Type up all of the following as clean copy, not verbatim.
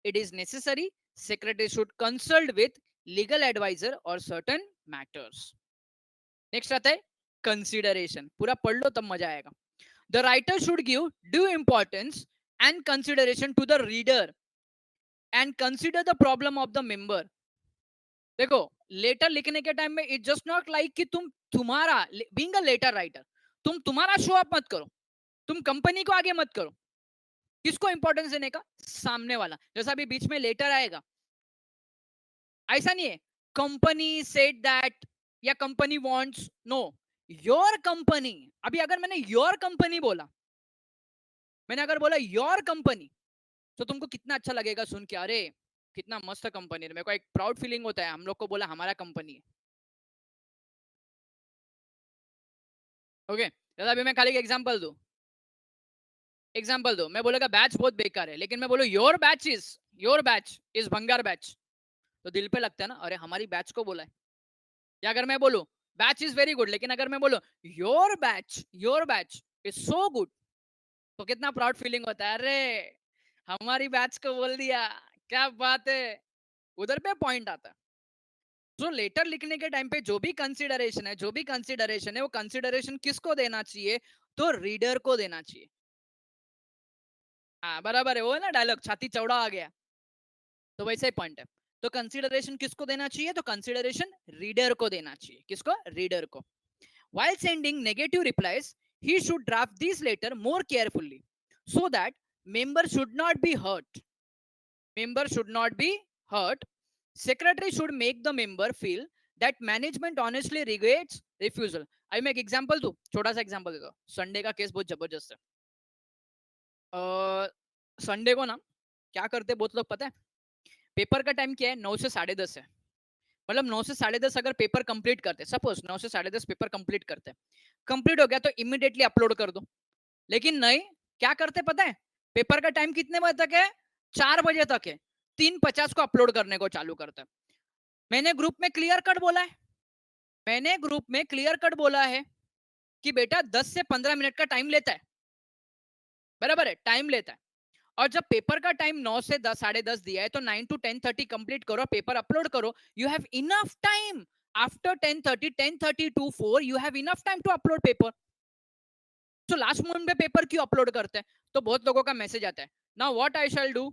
it is necessary, secretary should consult with legal advisor or certain matters. Next आता है consideration. पूरा पढ़ लो तब मजा आएगा. The writer should give due importance and consideration to the reader and consider the problem of the member. देखो, letter लिखने के टाइम में इट जस्ट नॉट लाइक कि तुम्हारा बीइंग अ लेटर राइटर, तुम्हारा शो अप मत करो, तुम कंपनी को आगे मत करो. किसको इंपॉर्टेंस देने का? सामने वाला. जैसा अभी बीच में लेटर आएगा, ऐसा नहीं है कंपनी सेड दैट या company wants. No, your company. अभी अगर मैंने योर कंपनी बोला, मैंने अगर बोला योर कंपनी, तो तुमको कितना अच्छा लगेगा सुन के, अरे कितना मस्त कंपनी है, मेरे को एक प्राउड फीलिंग होता है हम लोग को बोला हमारा कंपनी है. ओके, दादा अभी मैं खाली एग्जांपल दूं. मैं बोलेगा बैच बहुत बेकार है, लेकिन मैं बोलूं योर बैच इज भंगार बैच, तो दिल पे लगता है ना, अरे हमारी बैच को बोला है. या अगर मैं बोलूं बैच इज वेरी गुड, लेकिन अगर मैं बोलूं your batch is so good, तो कितना प्राउड फीलिंग होता है, अरे हमारी बैच को बोल दिया, क्या बात है. उधर पे पॉइंट आता है. तो लेटर लिखने के टाइम पे जो भी कंसिडरेशन है वो कंसिडरेशन किसको देना चाहिए? तो रीडर को देना चाहिए. हाँ बराबर है, वो है ना डायलॉग, छाती चौड़ा आ गया, तो वैसे ही पॉइंट है. तो कंसिडरेशन किसको देना चाहिए? तो कंसिडरेशन रीडर को देना चाहिए. किसको? रीडर को. While sending negative replies, he should draft this letter more carefully so that member should not be hurt. Member should not be hurt. Secretary should make the member feel that management honestly regrets refusal. अभी मैं एक example दूं, छोटा सा example देता हूं. Sunday का case बहुत जबरदस्त है. संडे को ना क्या करते बहुत लोग पता है? पेपर का टाइम क्या है? 9 से 10:30 है. मतलब 9 से 10:30 अगर पेपर कंप्लीट करते, सपोज 9 से 10:30 पेपर कंप्लीट करते, कंप्लीट हो गया तो इमीडिएटली अपलोड कर दो. लेकिन नहीं, क्या करते पता है? पेपर का टाइम कितने बजे तक है? 4 बजे तक है. 3:50 को अपलोड करने को चालू करते हैं. मैंने ग्रुप में क्लियर कट बोला है, कि बेटा 10 से 15 मिनट का टाइम लेता है. बराबर है, टाइम लेता है. और जब पेपर का टाइम 9 से 10 10:30 दिया है, तो 9 to 10:30 कंप्लीट करो, पेपर अपलोड करो. You have enough time. After 10:30 to 4 you have enough time to upload paper. तो लास्ट मोमेंट पे पेपर क्यों अपलोड करते हैं? तो बहुत लोगों का मैसेज आता है, now what I shall do.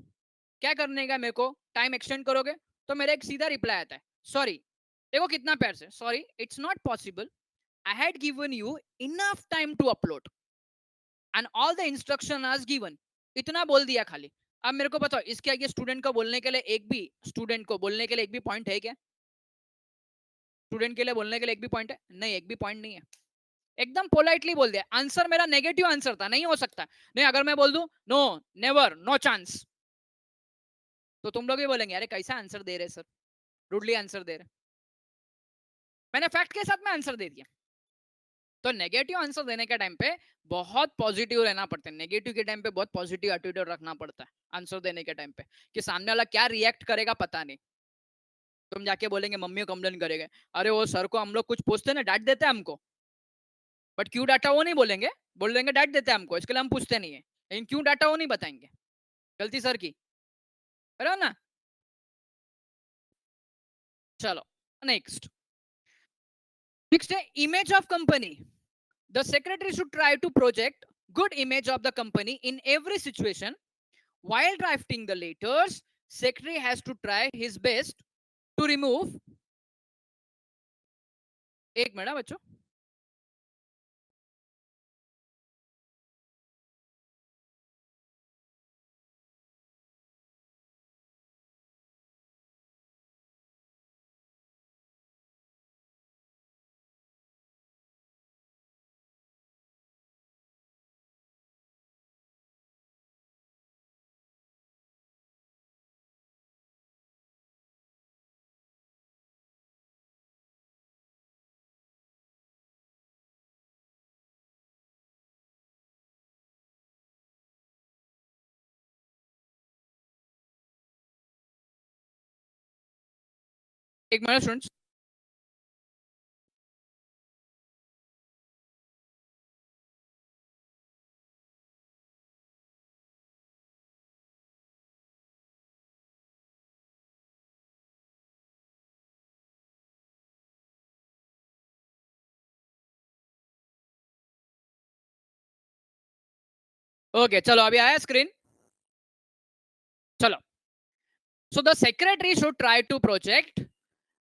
क्या करने का मेरे को? टाइम एक्सटेंड करोगे? तो मेरा एक सीधा रिप्लाई आता है, सॉरी. देखो कितना प्यार से, sorry it's not possible, I had given you enough time to upload and all the instruction आज गिवन. इतना बोल दिया खाली. अब मेरे को बताओ, इसके आगे स्टूडेंट को बोलने के लिए एक भी पॉइंट है क्या? स्टूडेंट के लिए बोलने के लिए एक भी पॉइंट है? नहीं, एक भी पॉइंट नहीं है. एकदम पोलाइटली बोल दिया. आंसर मेरा नेगेटिव आंसर था, नहीं हो सकता. नहीं, अगर मैं बोल दूं नो, नेवर, नो चांस, तो तुम लोग भी बोलेंगे अरे कैसा आंसर दे रहे सर, रूडली आंसर दे रहे. मैंने फैक्ट के साथ में आंसर दे दिया. तो नेगेटिव आंसर देने के टाइम पे बहुत पॉजिटिव रहना पड़ता है. नेगेटिव के टाइम पे बहुत पॉजिटिव एटीट्यूड रखना पड़ता है आंसर देने के टाइम पे, कि सामने वाला क्या रिएक्ट करेगा पता नहीं. तुम जाके बोलेंगे मम्मी को कंप्लेन करेंगे, अरे वो सर को हम लोग कुछ पूछते ना डांट देते हैं हमको, बट क्यों डांटा वो नहीं बोलेंगे, बोल देंगे डांट देते हैं हमको, इसके लिए हम पूछते नहीं है. लेकिन क्यों डांटा वो नहीं बताएंगे, गलती सर की. बराबर ना. चलो नेक्स्ट. नेक्स्ट है image of company. The secretary should try to project good image of the company in every situation. While drafting the letters, secretary has to try his best to remove. एक minute बच्चों. एक minute students. Okay चलो अभी आया screen. चलो. So the secretary should try to project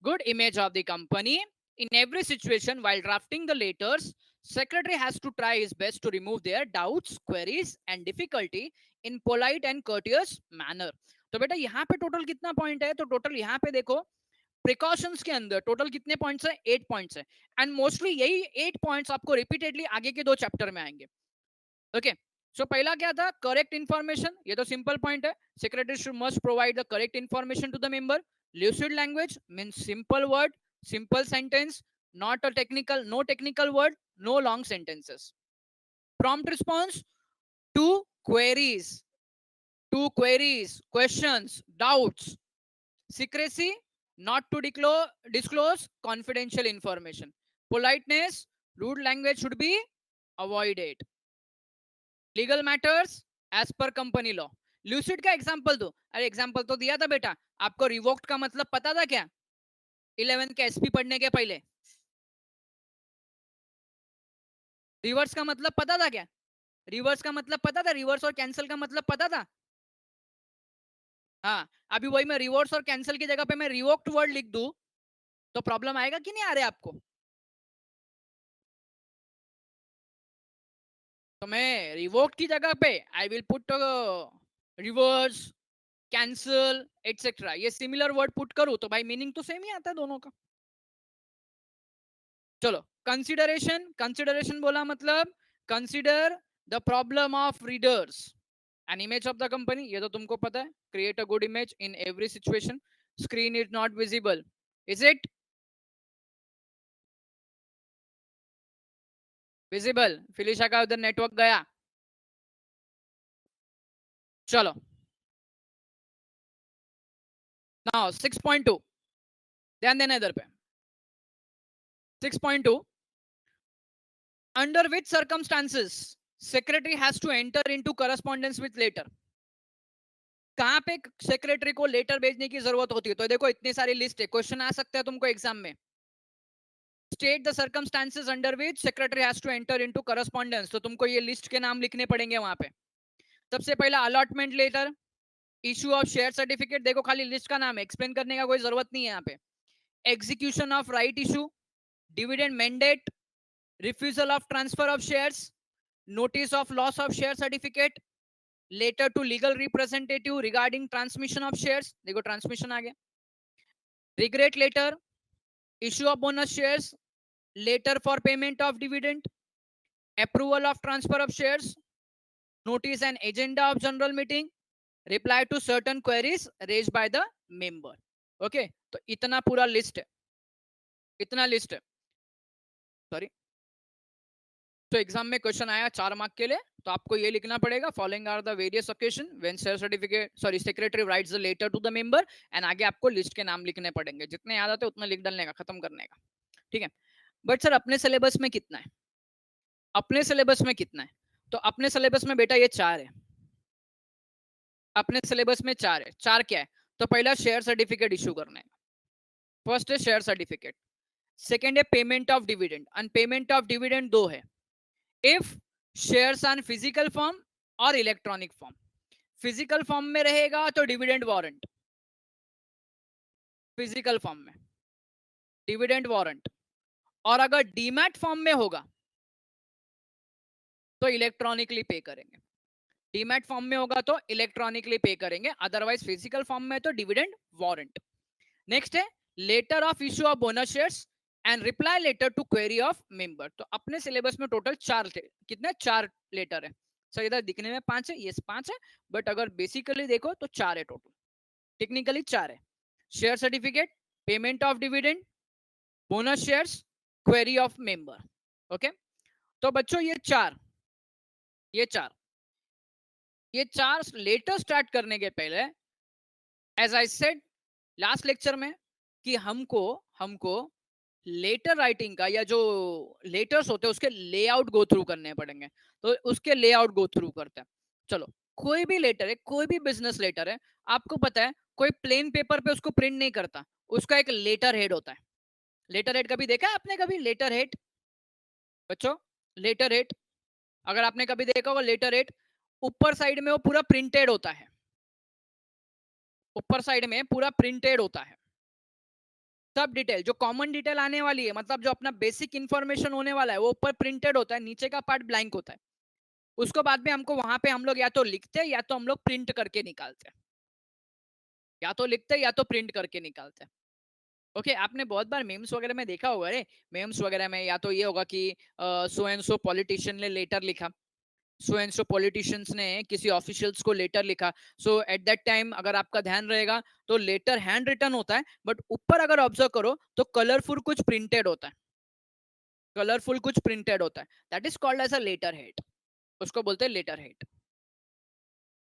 good image of the company in every situation while drafting the letters. Secretary has to try his best to remove their doubts, queries and difficulty in polite and courteous manner. तो बेटा यहाँ पे total कितना point है? तो total यहाँ पे देखो प्रिकॉशंस के अंदर टोटल कितने पॉइंट्स है? 8 पॉइंट्स है. एंड मोस्टली यही 8 पॉइंट्स आपको रिपीटेडली आगे के 2 चैप्टर में आएंगे. ओके. सो पहला क्या था? Correct information. ये तो सिंपल पॉइंट है. Secretary should must provide the correct information to the member. lucid language means simple word, simple sentence, not a technical, no technical word, no long sentences. Prompt response to queries, questions, doubts. Secrecy, not to disclose confidential information. Politeness, rude language should be avoided. Legal matters as per company law. Lucid का example दो. अरे example तो दिया था बेटा. आपको revoked का मतलब पता था क्या? 11th के एसपी पढ़ने के पहले. रिवर्स का मतलब पता था क्या? रिवर्स का मतलब पता था? रिवर्स और कैंसिल का मतलब पता था? हाँ. अभी वही मैं रिवर्स और कैंसिल की जगह पे मैं रिवोक्ड वर्ड लिख दूं तो प्रॉब्लम आएगा कि नहीं आ रहे आपको? तो मैं रिवोक्ड की जगह पे I will put reverse, cancel etcetera. ये सिमिलर वर्ड पुट करूं तो भाई मीनिंग तो सेम ही आता है दोनों का. चलो. कंसिडरेशन बोला मतलब consider the problem of readers. An image of the company, ये तो तुमको पता है. Create a good image in every situation. Screen is not visible. Is it visible? Felicia का उधर नेटवर्क गया. चलो. नाउ 6.2 ध्यान देना इधर पे. 6.2 under which circumstances secretary has to enter into correspondence with letter. कहां पे सेक्रेटरी को लेटर भेजने की जरूरत होती है? तो देखो इतनी सारी लिस्ट है. क्वेश्चन आ सकता है तुमको एग्जाम में. State the circumstances under which secretary has to enter into correspondence. तो तुमको ये लिस्ट के नाम लिखने पड़ेंगे वहां पे. सबसे पहला allotment letter, issue of share certificate. देखो खाली लिस्ट का नाम है, एक्सप्लेन करने का कोई जरूरत नहीं है यहाँ पे. Execution of right issue, dividend mandate, refusal of transfer of shares, notice of loss of share certificate, letter to legal representative regarding transmission of shares. देखो ट्रांसमिशन आ गया. Regret letter, issue of bonus shares, letter for payment of dividend, approval of transfer of shares, notice and agenda of general meeting, reply to certain queries raised by the member. Okay, तो इतना पूरा list है. इतना list है. Sorry. तो exam में question आया 4 mark के लिए तो आपको ये लिखना पड़ेगा. Following are the various occasion when share certificate sorry secretary writes the letter to the member. And आगे आपको लिस्ट के नाम लिखने पड़ेंगे. जितने याद आते उतना लिख डालने का, खत्म करने का. ठीक है. बट सर अपने सिलेबस में कितना है? अपने सिलेबस में कितना है? तो अपने सिलेबस में बेटा ये 4 है. अपने सिलेबस में 4 है. 4 क्या है? तो पहला शेयर सर्टिफिकेट इशू करना है. फर्स्ट है शेयर सर्टिफिकेट. सेकंड है payment of dividend. And payment of dividend 2 है. If shares on physical form और इलेक्ट्रॉनिक फॉर्म. फिजिकल फॉर्म में रहेगा तो डिविडेंड वारंट. फिजिकल फॉर्म में डिविडेंड वारंट. और अगर डीमैट फॉर्म में होगा तो इलेक्ट्रॉनिकली पे करेंगे. डीमैट फॉर्म में होगा तो इलेक्ट्रॉनिकली पे करेंगे. अदरवाइज फिजिकल फॉर्म में तो डिविडेंड वारंट. नेक्स्ट है letter of issue of bonus shares and reply letter to query of member. तो अपने सिलेबस में टोटल 4 थे. कितने? 4 लेटर है. सर इधर दिखने में 5 है, ये 5 है बट अगर बेसिकली देखो तो 4 है टोटल. टेक्निकली 4 है. Share certificate, payment of dividend, bonus shares, query of member. Okay. तो बच्चों ये 4 लेटर स्टार्ट करने के पहले as I said last lecture में कि हमको लेटर राइटिंग का या जो लेटर्स होते हैं उसके लेआउट गो थ्रू करने पड़ेंगे. तो उसके लेआउट गो थ्रू करते हैं. चलो. कोई भी लेटर है, कोई भी बिजनेस लेटर है, आपको पता है कोई प्लेन पेपर पे उसको प्रिंट नहीं करता. उसका एक लेटर हेड होता है. लेटर हेड कभी देखा है आपने? कभी लेटर हेड बच्चों? लेटर हेड अगर आपने कभी देखा होगा लेटर हेड ऊपर साइड में वो पूरा प्रिंटेड होता है, ऊपर साइड में पूरा प्रिंटेड होता है सब डिटेल। जो कॉमन डिटेल आने वाली है, मतलब जो अपना बेसिक इंफॉर्मेशन होने वाला है, वो ऊपर प्रिंटेड होता है, नीचे का पार्ट ब्लैंक होता है। उसको बाद में हमको वहां पे हम लोग या तो लिखते हैं या तो हम लोग प्रिंट करके निकालते हैं, या तो लिखते हैं या तो प्रिंट करके निकालते हैं। ओके आपने बहुत बार मेम्स वगैरह में देखा होगा रे, मेम्स वगैरह में या तो ये होगा कि सो एंड सो पॉलिटिशियन ने लेटर लिखा, सो एंड सो पॉलिटिशियंस ने किसी ऑफिशियल्स को लेटर लिखा। सो एट दैट टाइम अगर आपका ध्यान रहेगा तो लेटर हैंड रिटन होता है, बट ऊपर अगर ऑब्जर्व करो तो कलरफुल कुछ प्रिंटेड होता है, कलरफुल कुछ प्रिंटेड होता है, that is called as a letter head, उसको बोलते हैं लेटर हेड।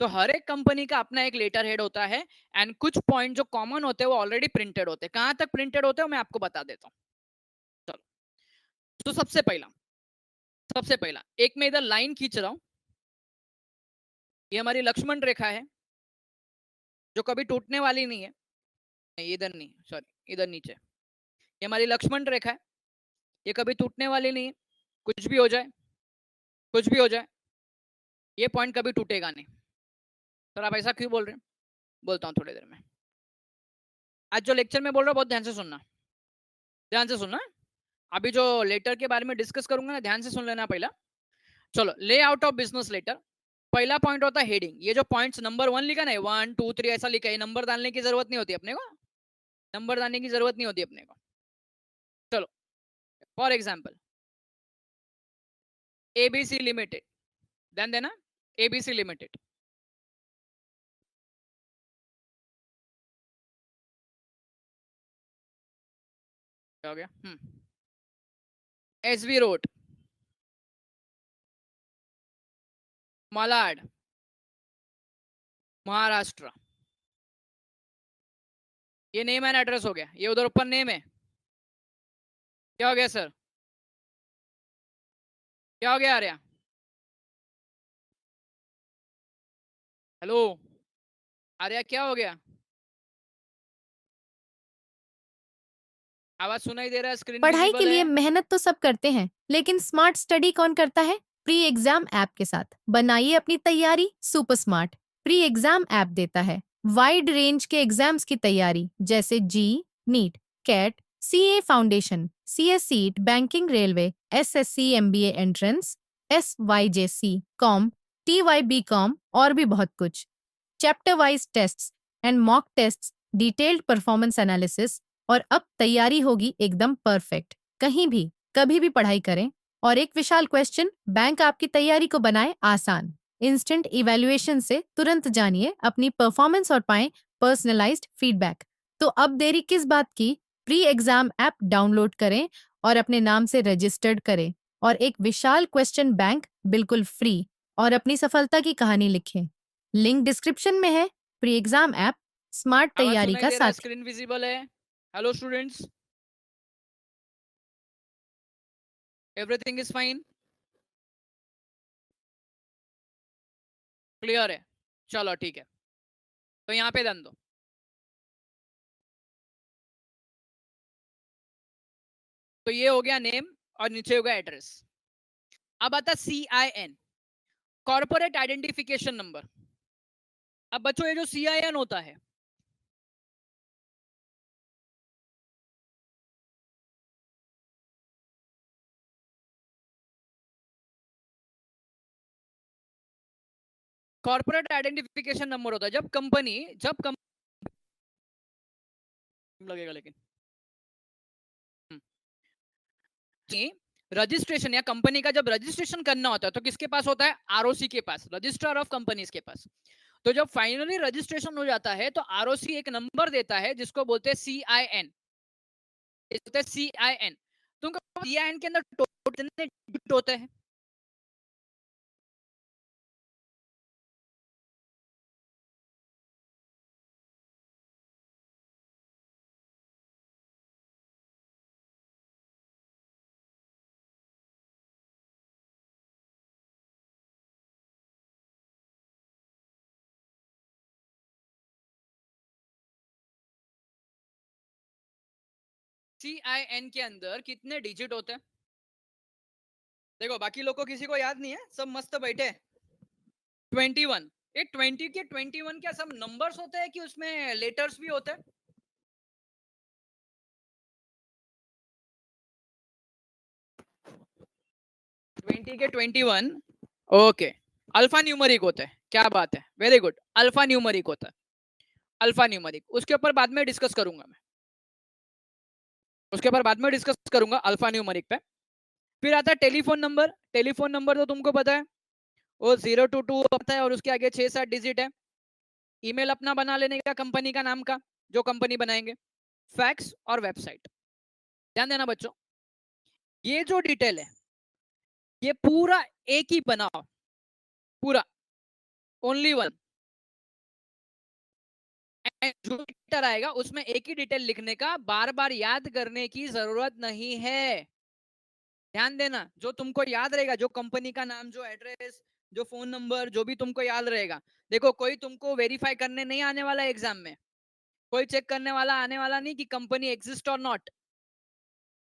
तो हर एक कंपनी का अपना एक लेटर हेड होता है, एंड कुछ पॉइंट जो कॉमन होते हैं वो ऑलरेडी प्रिंटेड होते हैं। कहां तक प्रिंटेड होते हैं मैं आपको बता देता हूँ। चलो, तो सबसे पहला एक मैं इधर लाइन खींच रहा हूं, ये हमारी लक्ष्मण रेखा है जो कभी टूटने वाली नहीं है। नहीं इधर नहीं, सॉरी इधर नीचे, ये हमारी लक्ष्मण रेखा है, ये कभी टूटने वाली नहीं है। कुछ भी हो जाए, कुछ भी हो जाए, ये पॉइंट कभी टूटेगा नहीं। सर आप ऐसा क्यों बोल रहे हैं? बोलता हूँ थोड़ी देर में। आज जो लेक्चर में बोल रहा हूँ बहुत ध्यान से सुनना, ध्यान से सुनना। अभी जो लेटर के बारे में डिस्कस करूंगा ना, ध्यान से सुन लेना पहला। चलो, लेआउट ऑफ बिजनेस लेटर। पहला पॉइंट होता है हेडिंग। ये जो पॉइंट्स नंबर 1 लिखा ना, 1 2 3 ऐसा लिखा है, नंबर डालने की जरूरत नहीं होती अपने को, नंबर डालने की जरूरत नहीं होती अपने को। चलो, फॉर एग्जाम्पल एबीसी लिमिटेड, ध्यान देना, एबीसी लिमिटेड, क्या हो गया? SV road, Malad, Maharashtra. ये नेम एंड एड्रेस हो गया, ये उधर ऊपर नेम है। क्या हो गया सर? क्या हो गया आर्या? हेलो आर्या, क्या हो गया? आवाज सुनाई दे रहा है? स्क्रीन पढ़ाई के विजिबल है? लिए मेहनत तो सब करते हैं, लेकिन स्मार्ट स्टडी कौन करता है? प्री एग्जाम ऐप के साथ बनाइए अपनी तैयारी super smart. Pre exam app देता है वाइड रेंज के एग्जाम्स की तैयारी, जैसे JEE, NEET, CAT, CA foundation, CSEET, banking, railway, SSC, MBA entrance, SYJC, com, TYB com और भी बहुत कुछ। Chapter wise tests and mock tests, detailed performance analysis, और अब तैयारी होगी एकदम परफेक्ट। कहीं भी कभी भी पढ़ाई करें। और एक विशाल क्वेश्चन बैंक आपकी तैयारी को बनाए आसान। इंस्टेंट इवैल्यूएशन से तुरंत जानिए अपनी परफॉर्मेंस और पाएं पर्सनलाइज्ड फीडबैक। तो अब देरी किस बात की? प्री एग्जाम ऐप डाउनलोड करें और अपने नाम से रजिस्टर्ड करें और एक विशाल क्वेश्चन बैंक बिल्कुल फ्री और अपनी सफलता की कहानी लिखें। लिंक डिस्क्रिप्शन में है। प्री एग्जाम ऐप स्मार्ट आवाज तैयारी सुनाई का दे रहा है? साथी। स्क्रीन विजिबल है? Hello students, everything is fine, clear है? चलो ठीक है, तो यहाँ पे ध्यान दो। तो ये हो गया नेम और नीचे हो गया एड्रेस। अब आता CIN, कॉर्पोरेट आइडेंटिफिकेशन नंबर। अब बच्चों ये जो CIN होता है, कॉर्पोरेट आइडेंटिफिकेशन नंबर होता है जब लगेगा लेकिन रजिस्ट्रेशन या कंपनी का जब रजिस्ट्रेशन करना होता है तो किसके पास होता है? ROC के पास, रजिस्ट्रार ऑफ कंपनीज के पास। तो जब फाइनली रजिस्ट्रेशन हो जाता है तो ROC एक नंबर देता है जिसको बोलते हैं CIN, CIN। तुमको CIN के अंदर टोटल कितने डिजिट होते हैं? CIN के अंदर कितने डिजिट होते हैं? देखो बाकी लोग को किसी को याद नहीं है, सब मस्त बैठे हैं। 21। ये 20 के 21 क्या सब नंबर्स होते हैं कि उसमें लेटर्स भी होते हैं? ट्वेंटी के 21 ओके, अल्फा न्यूमरिक होते हैं, क्या बात है, वेरी गुड, अल्फा न्यूमरिक होता है, अल्फा न्यूमरिक, उसके ऊपर बाद में डिस्कस करूंगा मैं, उसके ऊपर बाद में डिस्कस करूंगा अल्फा न्यूमरिक पे। फिर आता है टेलीफोन नंबर, टेलीफोन नंबर तो तुमको पता है, वो 022 होता है और उसके आगे 6-7 डिजिट है। ईमेल अपना बना लेने का कंपनी का नाम का, जो कंपनी बनाएंगे। फैक्स और वेबसाइट, ध्यान देना बच्चों, ये जो डिटेल है ये पूरा एक ही बनाओ, पूरा ओनली वन, जो डिटेल आएगा उसमें एक ही डिटेल लिखने का, बार बार याद करने की जरूरत नहीं है। ध्यान देना, जो तुमको याद रहेगा, जो कंपनी का नाम, जो एड्रेस, जो फोन नंबर, जो भी तुमको याद रहेगा। देखो कोई तुमको वेरीफाई करने नहीं आने वाला एग्जाम में, कोई चेक करने वाला आने वाला नहीं कि कंपनी एग्जिस्ट और नॉट,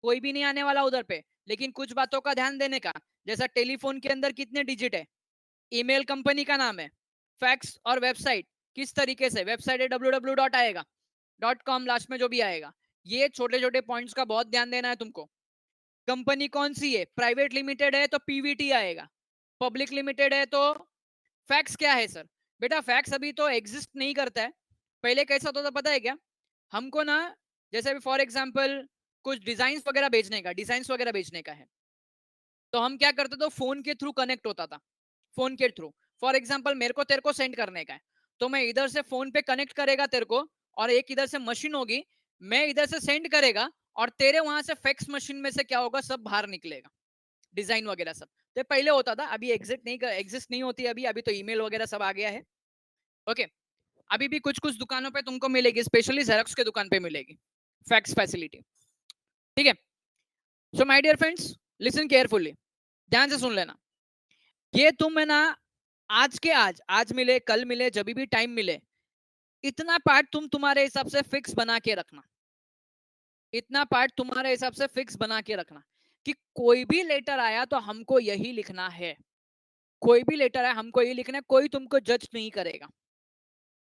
कोई भी नहीं आने वाला उधर पे। लेकिन कुछ बातों का ध्यान देने का, जैसा टेलीफोन के अंदर कितने डिजिट है, ईमेल कंपनी का नाम है, फैक्स और वेबसाइट किस तरीके से, वेबसाइट है www डॉट आएगा, .com लास्ट में जो भी आएगा। ये छोटे छोटे पॉइंट्स का बहुत ध्यान देना है तुमको। कंपनी कौन सी है, प्राइवेट लिमिटेड है तो पीवीटी आएगा, पब्लिक लिमिटेड है तो फैक्स क्या है सर। बेटा फैक्स अभी तो एग्जिस्ट नहीं करता है, पहले कैसा होता था पता है क्या, हमको ना, जैसे फॉर एग्जाम्पल कुछ डिजाइन वगैरह भेजने का, डिजाइन वगैरह भेजने का है, तो हम क्या करते थे, फोन के थ्रू कनेक्ट होता था, फोन के थ्रू। फॉर एग्जाम्पल मेरे को तेरे को सेंड करने का है, तो मैं इधर से फोन पे कनेक्ट करेगा तेरे को, और एक इधर से मशीन होगी, मैं इधर से सेंड करेगा, और तेरे वहां से फैक्स मशीन में से क्या होगा, सब बाहर निकलेगा, डिजाइन वगैरह सब। तो पहले होता था, अभी एग्जिस्ट नहीं होती, अभी अभी तो ईमेल वगैरह सब आ गया है। ओके, अभी भी कुछ कुछ दुकानों पे तुमको मिलेगी, स्पेशली जेरोक्स के दुकान पे मिलेगी फैक्स फैसिलिटी, ठीक है। So my dear friends, listen carefully, ध्यान से सुन लेना। ये तुम है ना, आज के आज मिले, कल मिले, जब भी टाइम मिले, इतना पार्ट तुम तुम्हारे हिसाब से फिक्स बना के रखना, इतना पार्ट तुम्हारे हिसाब से फिक्स बना के रखना, कि कोई भी लेटर आया तो हमको यही लिखना है, कोई भी लेटर आया हमको यही लिखना है, कोई तुमको जज नहीं करेगा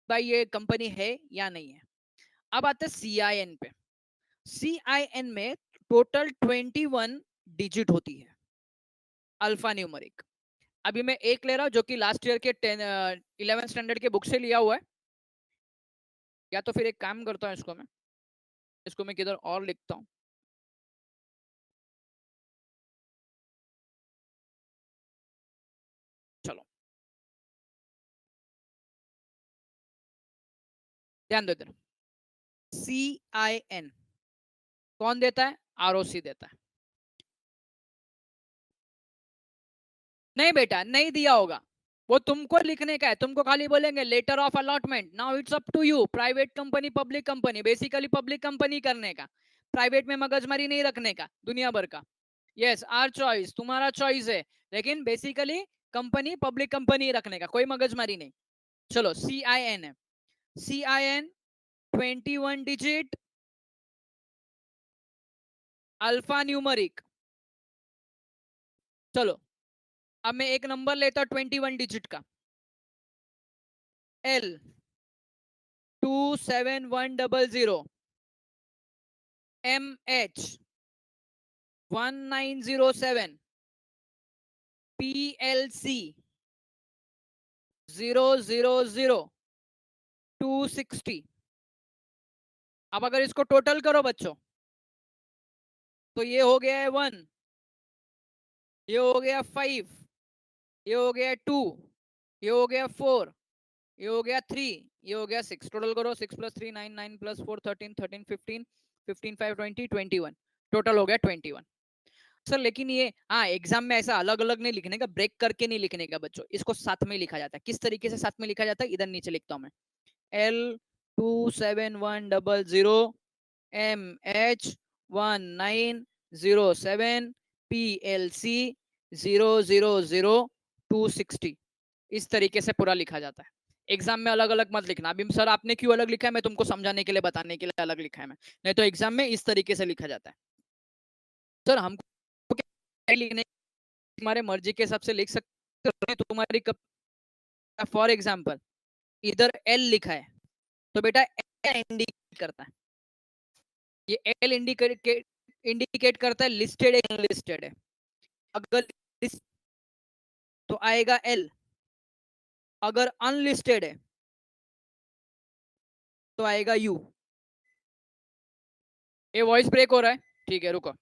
भाई ये कंपनी है या नहीं है। अब आते हैं सीआईएन पे। सीआईएन में टोटल 21 डिजिट होती है, अल्फा न्यूमरिक। अभी मैं एक ले रहा हूं जो कि लास्ट ईयर के 11 स्टैंडर्ड के बुक से लिया हुआ है, या तो फिर एक काम करता हूँ, इसको मैं किधर और लिखता हूँ। चलो ध्यान दो इधर, CIN कौन देता है, ROC देता है। नहीं बेटा नहीं दिया होगा, वो तुमको लिखने का है, तुमको खाली बोलेंगे letter of allotment, now it's up to you, private company public company, basically public company करने का, प्राइवेट में मगजमारी नहीं रखने का दुनिया भर का। यस आर चॉइस, तुम्हारा चॉइस है, लेकिन बेसिकली कंपनी पब्लिक कंपनी रखने का, कोई मगजमारी नहीं। चलो CIN है, CIN 21 डिजिट अल्फा न्यूमरिक। चलो अब मैं एक नंबर लेता हूं 21 डिजिट का, L 27100, MH 1907, PLC 000260। अब अगर इसको टोटल करो बच्चों, तो ये हो गया है 1, ये हो गया 5, ये हो गया 2, ये हो गया 4, ये हो गया 3, ये हो गया 6। टोटल करो, 6 + 3 9, 9 + 4 13, 13 15, 15 5 20 21, टोटल हो गया 21। सर लेकिन ये हाँ एग्जाम में ऐसा अलग अलग नहीं लिखने का, ब्रेक करके नहीं लिखने का बच्चों, इसको साथ में लिखा जाता है। किस तरीके से साथ में लिखा जाता है, इधर नीचे लिखता हूँ मैं, L 27100, MH 1907, PLC 000260, इस तरीके से पूरा लिखा जाता है। एग्जाम में अलग अलग मत लिखना। अभी सर आपने क्यों अलग लिखा है, मैं तुमको समझाने के लिए, बताने के लिए अलग लिखा है मैं, नहीं तो एग्जाम में इस तरीके से लिखा जाता है। सर हमको क्या लिखने, तुम्हारे मर्जी के हिसाब से लिख सकते हो, तुम्हारी फॉर एग्जाम्पल इधर एल लिखा है तो बेटा एल इंडिकेट करता है, ये एल इंडिकेट करता है लिस्टेड है अनलिस्टेड है। अगर तो आएगा एल, अगर अनलिस्टेड है तो आएगा यू। ये वॉइस ब्रेक हो रहा है, ठीक है रुको।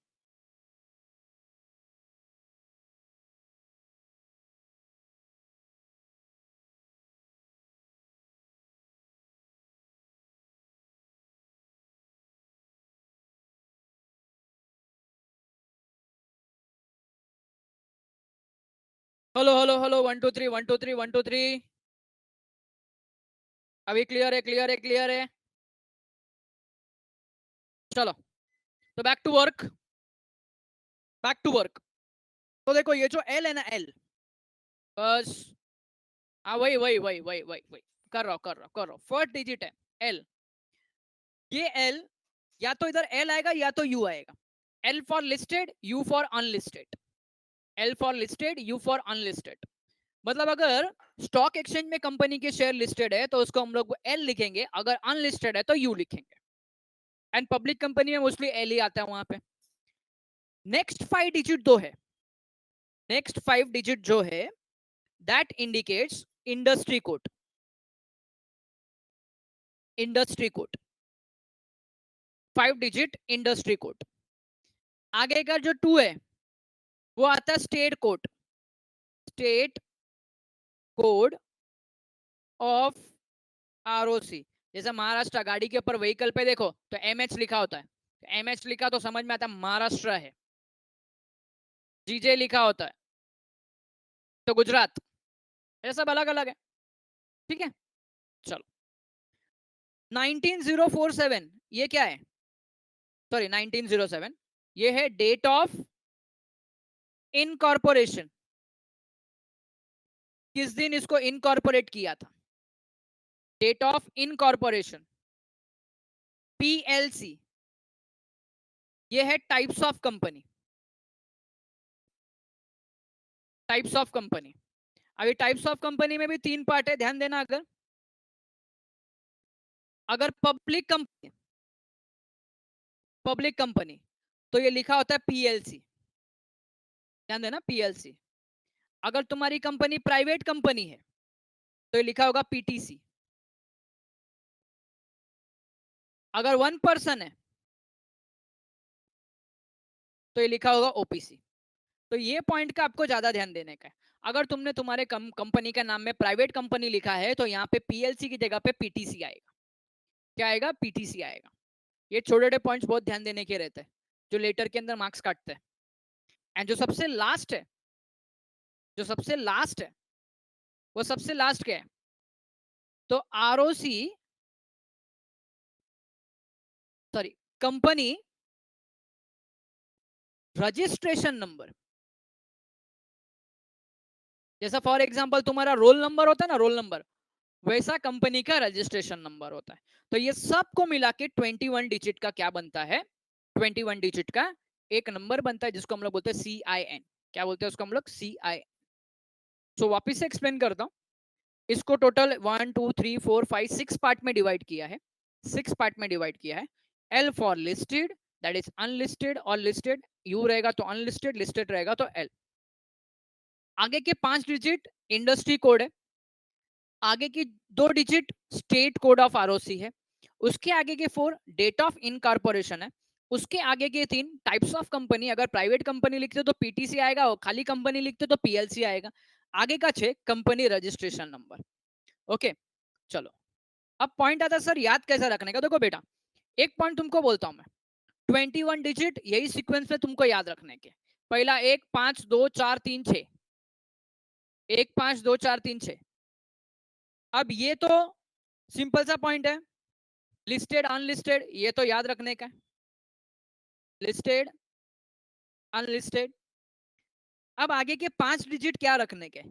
Hello hello hello 1 2 3 1 2 3 1 2 3। अभी क्लियर है, क्लियर है, क्लियर है। चलो तो back to work, back to work. तो देखो ये जो एल है ना, एल बस, हाँ वही वही वही वही वही वही कर रहा हूँ कर रहा हूँ कर रहा हूँ। फर्स्ट डिजिट है एल, ये एल या तो इधर एल आएगा या तो यू आएगा। L for listed, you for unlisted, L for listed, you for unlisted. मतलब अगर स्टॉक एक्सचेंज में कंपनी के शेयर लिस्टेड है तो उसको हम लोग एल लिखेंगे, अगर अनलिस्टेड है तो यू लिखेंगे। एंड पब्लिक कंपनी में मोस्टली एल ही आता है वहां पे। नेक्स्ट 5 डिजिट दो है, नेक्स्ट 5 डिजिट जो है that indicates industry code, industry code 5 digit industry code. आगे का जो 2 है वो आता है state code, state code of ROC. जैसे महाराष्ट्र, गाड़ी के ऊपर व्हीकल पे देखो तो एमएच लिखा होता है, एमएच लिखा तो समझ में आता है महाराष्ट्र है। जीजे लिखा होता है तो गुजरात। ये सब अलग अलग है, ठीक है। चलो 19047 ये क्या है, सॉरी 1907, ये है डेट ऑफ इनकॉर्पोरेशन। किस दिन इसको इनकॉर्पोरेट किया था, डेट ऑफ इनकॉर्पोरेशन। पीएलसी ये है types of company, types of company. अभी टाइप्स ऑफ कंपनी में भी 3 पार्ट है, ध्यान देना। अगर अगर पब्लिक कंपनी तो ये लिखा होता है पीएलसी, ध्यान देना पीएलसी। अगर तुम्हारी कंपनी प्राइवेट कंपनी है तो ये लिखा होगा पीटीसी। अगर 1 पर्सन है तो ये लिखा होगा ओपीसी। तो ये पॉइंट का आपको ज्यादा ध्यान देने का है। अगर तुमने तुम्हारे कंपनी का नाम में प्राइवेट कंपनी लिखा है तो यहाँ पे पीएलसी की जगह पे पीटीसी आएगा। क्या आएगा, पीटीसी आएगा। ये छोटे छोटे पॉइंट्स बहुत ध्यान देने के रहते हैं जो लेटर के अंदर मार्क्स काटते हैं। एंड जो सबसे लास्ट है, जो सबसे लास्ट है वो सबसे लास्ट क्या है, तो ROC, sorry, company registration number. जैसा फॉर एग्जांपल तुम्हारा रोल नंबर होता है ना, रोल नंबर, वैसा कंपनी का रजिस्ट्रेशन नंबर होता है। तो ये सबको मिला के 21 डिजिट का क्या बनता है, 21 डिजिट का एक नंबर बनता है जिसको हम लोग बोलते हैं CIN। क्या बोलते हैं उसको हम लोग, CIN। सो वापिस से एक्सप्लेन करता हूँ। इसको टोटल 1 2 3 4 5 6 पार्ट में डिवाइड किया है, 6 पार्ट में डिवाइड किया है। L for listed, that is unlisted और लिस्टेड, यू रहेगा तो अनलिस्टेड, लिस्टेड रहेगा तो एल। आगे के 5 डिजिट इंडस्ट्री कोड है, आगे की 2 digit state code of ROC है, उसके आगे के 4 डेट ऑफ इनकॉर्पोरेशन है, उसके आगे के 3 टाइप्स ऑफ कंपनी। अगर प्राइवेट कंपनी लिखते तो पीटीसी आएगा और खाली कंपनी लिखते तो पीएलसी आएगा। आगे का 6 कंपनी रजिस्ट्रेशन नंबर। ओके चलो, अब पॉइंट आता है सर याद कैसे रखने का। देखो बेटा, एक पॉइंट तुमको बोलता हूं मैं, 21 डिजिट यही सीक्वेंस में तुमको याद रखने के। पहला 1 5 2 4 3 6, 1 5 2 4 3 6। अब ये तो सिंपल सा पॉइंट है, लिस्टेड अनलिस्टेड ये तो याद रखने का, लिस्टेड अनलिस्टेड। अब आगे के 5 डिजिट क्या रखने के,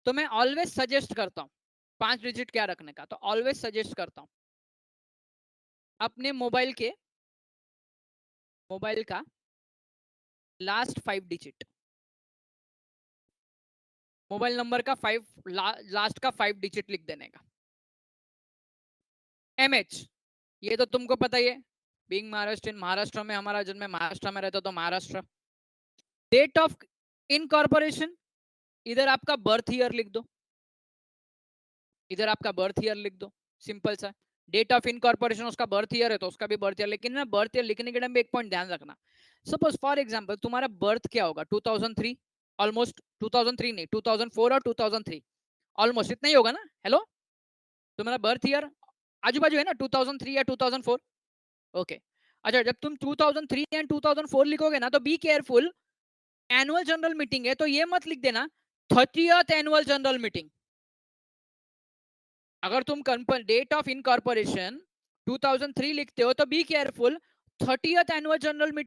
तो मैं ऑलवेज सजेस्ट करता हूं 5 डिजिट क्या रखने का, तो ऑलवेज सजेस्ट करता हूं अपने मोबाइल का लास्ट 5 डिजिट, मोबाइल नंबर का लास्ट का 5 डिजिट लिख देने का। एमएच, ये तो तुमको पता ही है, बीइंग महाराष्ट्रियन, महाराष्ट्र में हमारा जन्म है, महाराष्ट्र में रहता तो महाराष्ट्र। डेट ऑफ इनकॉर्पोरेशन, इधर आपका बर्थ ईयर लिख दो, इधर आपका बर्थ ईयर लिख दो, सिंपल सा। डेट ऑफ इनकॉर्पोरेशन उसका बर्थ ईयर है तो उसका भी बर्थ ईयर, लेकिन ना बर्थ ईयर लिखने के टाइम पे एक पॉइंट ध्यान रखना। सपोज फॉर एग्जांपल तुम्हारा बर्थ क्या होगा, 2003, ऑलमोस्ट 2003 नहीं, 2004 और 2003, ऑलमोस्ट इतना ही होगा ना। हेलो, तुम्हारा बर्थ ईयर आजू बाजू है ना, 2003 या 2004। ओके, अच्छा, जब तुम 2003 एंड 2004 लिखोगे ना तो be careful, annual general meeting है तो ये मत लिख देना 30th एनुअल जनरल मीटिंग। अगर तुम डेट ऑफ इनकॉर्पोरेशन 2003 लिखते हो तो be careful, 30th annual general meeting